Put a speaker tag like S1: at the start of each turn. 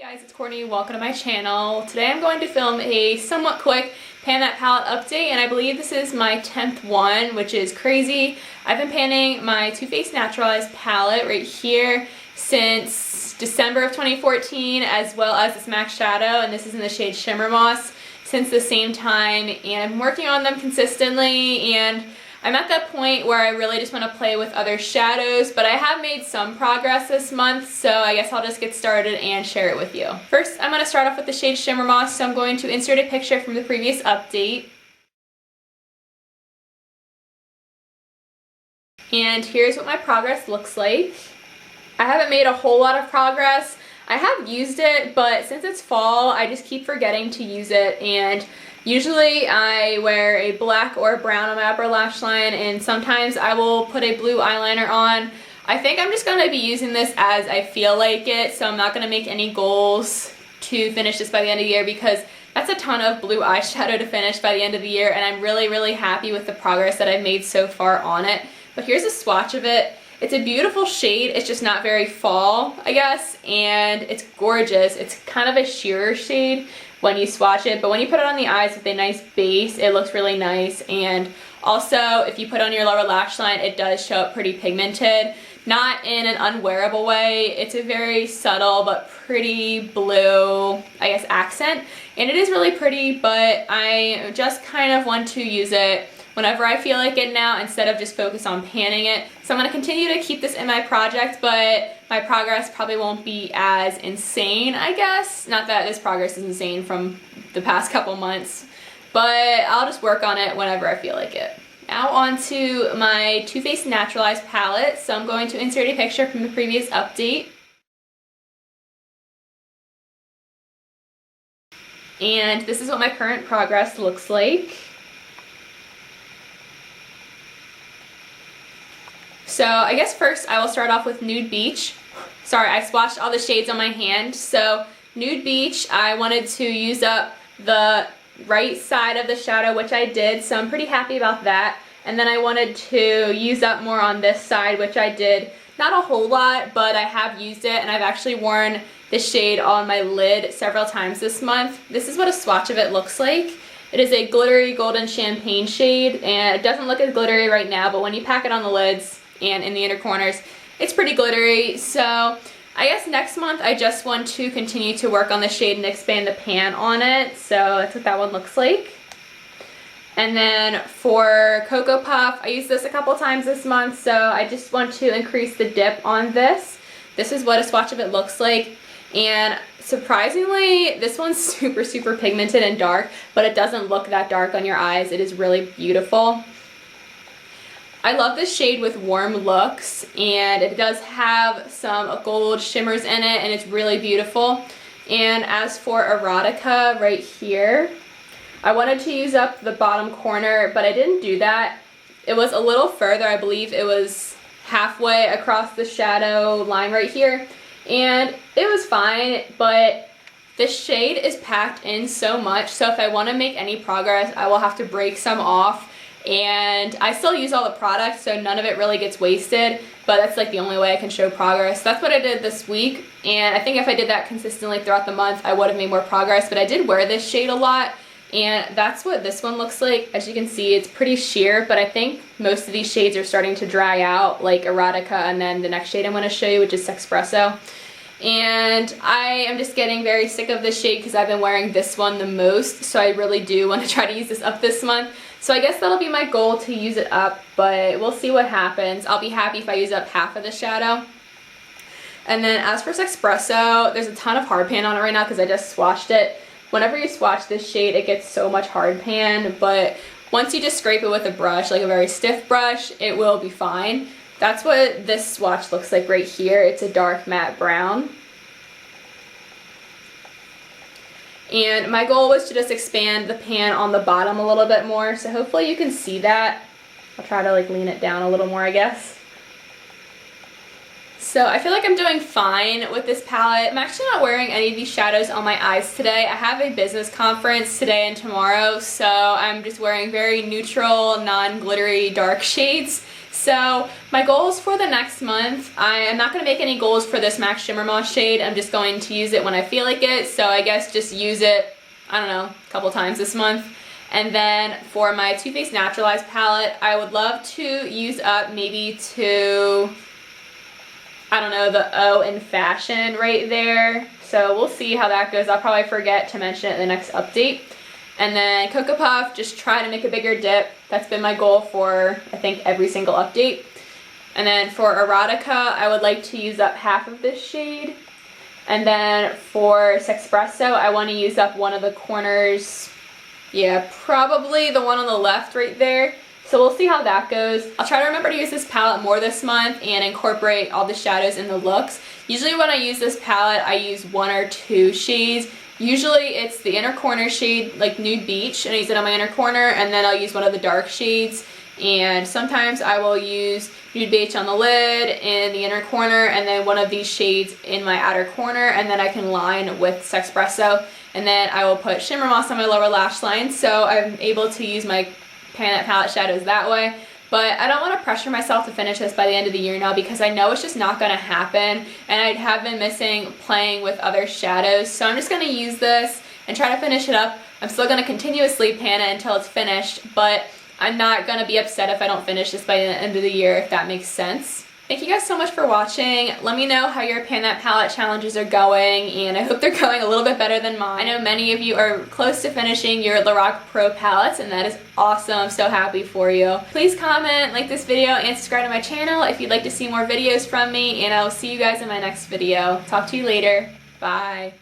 S1: Guys, it's Courtney. Welcome to my channel. Today I'm going to film a somewhat quick Pan That Palette update, and I believe this is my 10th one, which is crazy. I've been panning my Too Faced Naturalized palette right here since December of 2014, as well as this MAC shadow, and this is in the shade Shimmermoss, since the same time, and I'm working on them consistently, and I'm at that point where I really just want to play with other shadows, but I have made some progress this month, so I guess I'll just get started and share it with you. First, I'm going to start off with the shade Shimmermoss, so I'm going to insert a picture from the previous update. And here's what my progress looks like. I haven't made a whole lot of progress. I have used it, but since it's fall, I just keep forgetting to use it, and usually I wear a black or brown on my upper lash line, and sometimes I will put a blue eyeliner on. I think I'm just going to be using this as I feel like it, so I'm not going to make any goals to finish this by the end of the year, because that's a ton of blue eyeshadow to finish by the end of the year, and I'm really happy with the progress that I've made so far on it. But here's a swatch of it. It's a beautiful shade, it's just not very fall, I guess, and it's gorgeous. It's kind of a sheer shade when you swatch it, but when you put it on the eyes with a nice base, it looks really nice. And also, if you put it on your lower lash line, it does show up pretty pigmented, not in an unwearable way. It's a very subtle but pretty blue, I guess, accent, and it is really pretty, but I just kind of want to use it whenever I feel like it now, instead of just focus on panning it. So I'm going to continue to keep this in my project, but my progress probably won't be as insane, I guess. Not that this progress is insane from the past couple months, but I'll just work on it whenever I feel like it. Now on to my Too Faced Naturalized palette. So I'm going to insert a picture from the previous update. And this is what my current progress looks like. So I guess first I will start off with Nude Beach. Sorry, I swatched all the shades on my hand. So Nude Beach, I wanted to use up the right side of the shadow, which I did, so I'm pretty happy about that. And then I wanted to use up more on this side, which I did. Not a whole lot, but I have used it, and I've actually worn this shade on my lid several times this month. This is what a swatch of it looks like. It is a glittery golden champagne shade, and it doesn't look as glittery right now, but when you pack it on the lids and in the inner corners, it's pretty glittery. So I guess next month I just want to continue to work on the shade and expand the pan on it. So that's what that one looks like. And then for Cocoa Puff, I used this a couple times this month, so I just want to increase the dip on this. This is what a swatch of it looks like. And surprisingly, this one's super pigmented and dark, but it doesn't look that dark on your eyes. It is really beautiful. I love this shade with warm looks, and it does have some gold shimmers in it, and it's really beautiful. And as for Erotica right here, I wanted to use up the bottom corner, but I didn't do that. It was a little further. I believe it was halfway across the shadow line right here, and it was fine, but this shade is packed in so much, so if I want to make any progress, I will have to break some off. And I still use all the products, so none of it really gets wasted, but that's like the only way I can show progress. That's what I did this week, and I think if I did that consistently throughout the month, I would have made more progress. But I did wear this shade a lot, and that's what this one looks like. As you can see, it's pretty sheer, but I think most of these shades are starting to dry out, like Erotica, and then the next shade I'm going to show you, which is Sexpresso. And I am just getting very sick of this shade because I've been wearing this one the most, so I really do want to try to use this up this month. So I guess that'll be my goal, to use it up, but we'll see what happens. I'll be happy if I use up half of the shadow. And then as for Sexpresso, there's a ton of hard pan on it right now because I just swatched it. Whenever you swatch this shade, it gets so much hard pan, but once you just scrape it with a brush, like a very stiff brush, it will be fine. That's what this swatch looks like right here. It's a dark matte brown. And my goal was to just expand the pan on the bottom a little bit more, so hopefully you can see that. I'll try to like lean it down a little more, I guess. So I feel like I'm doing fine with this palette. I'm actually not wearing any of these shadows on my eyes today. I have a business conference today and tomorrow, so I'm just wearing very neutral, non-glittery dark shades. So my goals for the next month, I am not going to make any goals for this MAC Shimmermoss shade. I'm just going to use it when I feel like it. So I guess just use it, I don't know, a couple times this month. And then for my Too Faced Naturalized palette, I would love to use up maybe to, I don't know, the O in Fashion right there. So we'll see how that goes. I'll probably forget to mention it in the next update. And then Cocoa Puff, just try to make a bigger dip. That's been my goal for, I think, every single update. And then for Erotica, I would like to use up half of this shade. And then for Sexpresso, I want to use up one of the corners. Yeah, probably the one on the left right there. So we'll see how that goes. I'll try to remember to use this palette more this month and incorporate all the shadows in the looks. Usually when I use this palette, I use 1 or 2 shades. Usually it's the inner corner shade, like Nude Beach, and I use it on my inner corner, and then I'll use one of the dark shades. And sometimes I will use Nude Beach on the lid in the inner corner, and then one of these shades in my outer corner, and then I can line with Sexpresso. And then I will put Shimmermoss on my lower lash line, so I'm able to use my Pan palette shadows that way. But I don't want to pressure myself to finish this by the end of the year now, because I know it's just not going to happen, and I have been missing playing with other shadows. So I'm just going to use this and try to finish it up. I'm still going to continuously pan it until it's finished, but I'm not going to be upset if I don't finish this by the end of the year, if that makes sense. Thank you guys so much for watching. Let me know how your Pan That Palette challenges are going, and I hope they're going a little bit better than mine. I know many of you are close to finishing your Lorac Pro palettes, and that is awesome. I'm so happy for you. Please comment, like this video, and subscribe to my channel if you'd like to see more videos from me, and I will see you guys in my next video. Talk to you later. Bye.